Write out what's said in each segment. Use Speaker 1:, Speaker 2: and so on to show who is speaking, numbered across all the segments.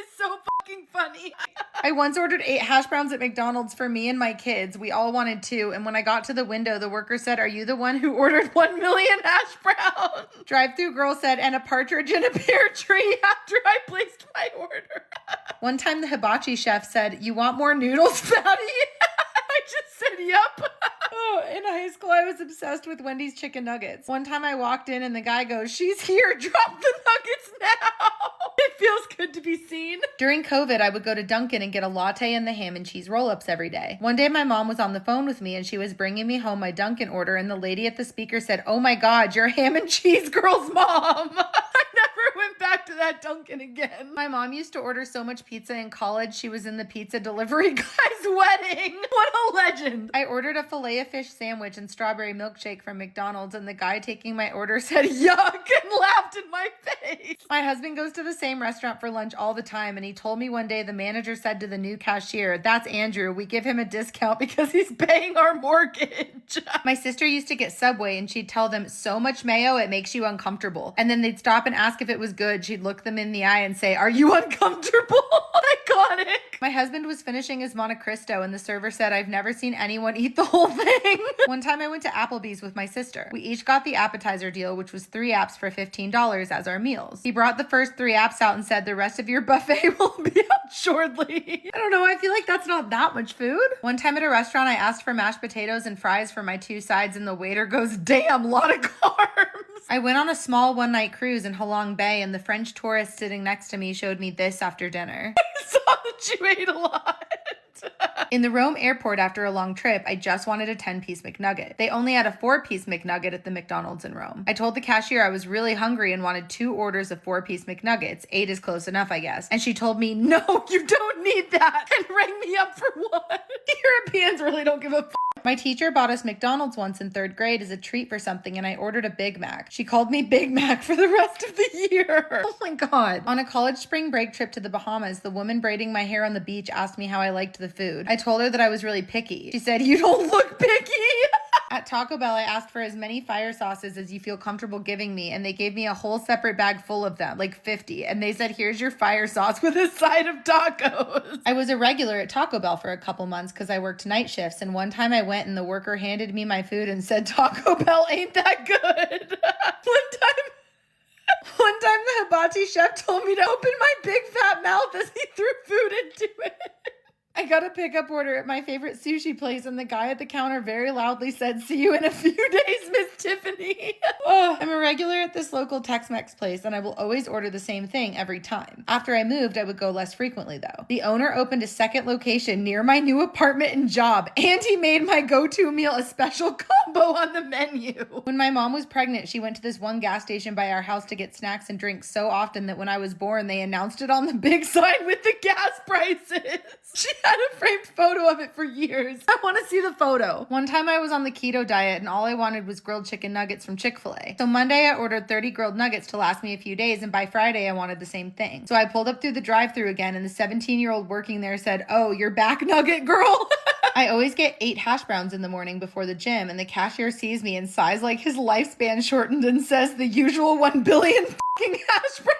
Speaker 1: is so fucking funny. I once ordered 8 hash browns at McDonald's for me and my kids. We all wanted 2. And when I got to the window, the worker said, "Are you the one who ordered 1 million hash browns?" Drive-thru girl said, "And a partridge in a pear tree," after I placed my order. One time the hibachi chef said, "You want more noodles, fatty?" I just said, "Yep." Oh, in high school, I was obsessed with Wendy's chicken nuggets. One time I walked in and the guy goes, "She's here, drop the nuggets now." It feels good to be seen. During COVID, I would go to Dunkin' and get a latte and the ham and cheese roll-ups every day. One day, my mom was on the phone with me and she was bringing me home my Dunkin' order, and the lady at the speaker said, "Oh my God, you're ham and cheese girl's mom." I never went back to that Dunkin' again. My mom used to order so much pizza in college, she was in the pizza delivery guy's wedding. What a legend. I ordered a Filet-O-Fish sandwich and strawberry milkshake from McDonald's, and the guy taking my order said, "Yuck," and laughed in my face. My husband goes to the same restaurant for lunch all the time, and he told me one day the manager said to the new cashier, "That's Andrew. We give him a discount because he's paying our mortgage." My sister used to get Subway, and she'd tell them, "So much mayo, it makes you uncomfortable." And then they'd stop and ask if it was good. She'd look them in the eye and say, "Are you uncomfortable?" Iconic. My husband was finishing his Monte Cristo, and the server said, "I've never seen anyone eat the whole thing." One time I went to Applebee's with my sister. We each got the appetizer deal, which was 3 apps for $15 as our meals. He brought the first 3 apps out and said, "The rest of your buffet will be out shortly." I don't know, I feel like that's not that much food. One time at a restaurant, I asked for mashed potatoes and fries for my 2 sides, and the waiter goes, "Damn, lot of carbs." I went on a small one-night cruise in Halong Bay, and the French tourist sitting next to me showed me this after dinner. I saw that you ate a lot. In the Rome airport after a long trip, I just wanted a 10-piece McNugget. They only had a 4-piece McNugget at the McDonald's in Rome. I told the cashier I was really hungry and wanted 2 orders of 4-piece McNuggets. 8 is close enough, I guess. And she told me, "No, you don't need that," and rang me up for one. Europeans really don't give a fuck. My teacher bought us McDonald's once in 3rd grade as a treat for something, and I ordered a Big Mac. She called me Big Mac for the rest of the year. Oh my God. On a college spring break trip to the Bahamas, the woman braiding my hair on the beach asked me how I liked the food. I told her that I was really picky. She said, "You don't look picky." At Taco Bell, I asked for as many fire sauces as you feel comfortable giving me, and they gave me a whole separate bag full of them, like 50, and they said, "Here's your fire sauce with a side of tacos." I was a regular at Taco Bell for a couple months because I worked night shifts, and one time I went and the worker handed me my food and said, "Taco Bell ain't that good." One time the hibachi chef told me to open my big fat mouth as he threw food into it. I got a pickup order at my favorite sushi place, and the guy at the counter very loudly said, "See you in a few days, Miss Tiffany." Oh, I'm a regular at this local Tex-Mex place, and I will always order the same thing every time. After I moved, I would go less frequently, though. The owner opened a second location near my new apartment and job, and he made my go-to meal a special combo on the menu. When my mom was pregnant, she went to this one gas station by our house to get snacks and drinks so often that when I was born, they announced it on the big sign with the gas prices. She had a framed photo of it for years. I want to see the photo. One time I was on the keto diet and all I wanted was grilled chicken nuggets from Chick-fil-A. So Monday I ordered 30 grilled nuggets to last me a few days, and by Friday I wanted the same thing. So I pulled up through the drive-thru again, and the 17-year-old working there said, "Oh, you're back, nugget girl." I always get 8 hash browns in the morning before the gym, and the cashier sees me and sighs like his lifespan shortened and says, "The usual 1 billion fucking hash browns."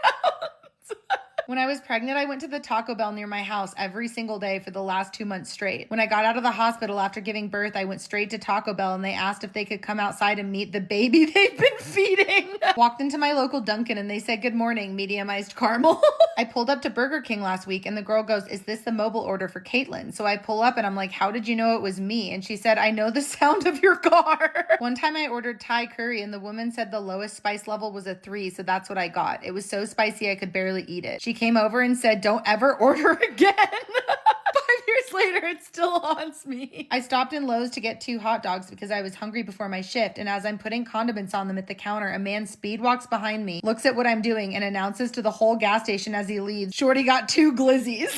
Speaker 1: When I was pregnant, I went to the Taco Bell near my house every single day for the last 2 months straight. When I got out of the hospital after giving birth, I went straight to Taco Bell and they asked if they could come outside and meet the baby they've been feeding. Walked into my local Dunkin' and they said, "Good morning, medium-iced caramel." I pulled up to Burger King last week and the girl goes, "Is this the mobile order for Caitlin?" So I pull up and I'm like, "How did you know it was me?" And she said, "I know the sound of your car." One time I ordered Thai curry and the woman said the lowest spice level was a 3, so that's what I got. It was so spicy I could barely eat it. She came over and said, "Don't ever order again." 5 years later, it still haunts me. I stopped in Lowe's to get 2 hot dogs because I was hungry before my shift, and as I'm putting condiments on them at the counter, a man speed walks behind me, looks at what I'm doing, and announces to the whole gas station as he leaves, "Shorty got 2 glizzies."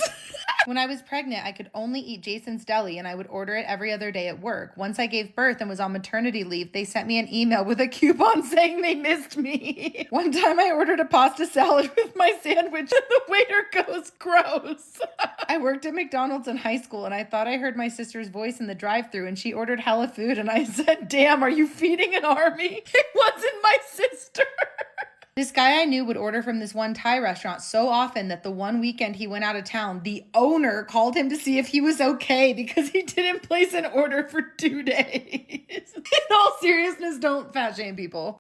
Speaker 1: When I was pregnant, I could only eat Jason's Deli, and I would order it every other day at work. Once I gave birth and was on maternity leave, they sent me an email with a coupon saying they missed me. One time I ordered a pasta salad with my sandwich, and the waiter goes, "Gross." I worked at McDonald's in high school, and I thought I heard my sister's voice in the drive-thru, and she ordered hella food, and I said, "Damn, are you feeding an army?" It wasn't my sister. This guy I knew would order from this one Thai restaurant so often that the one weekend he went out of town, the owner called him to see if he was okay because he didn't place an order for 2 days. In all seriousness, don't fat shame people.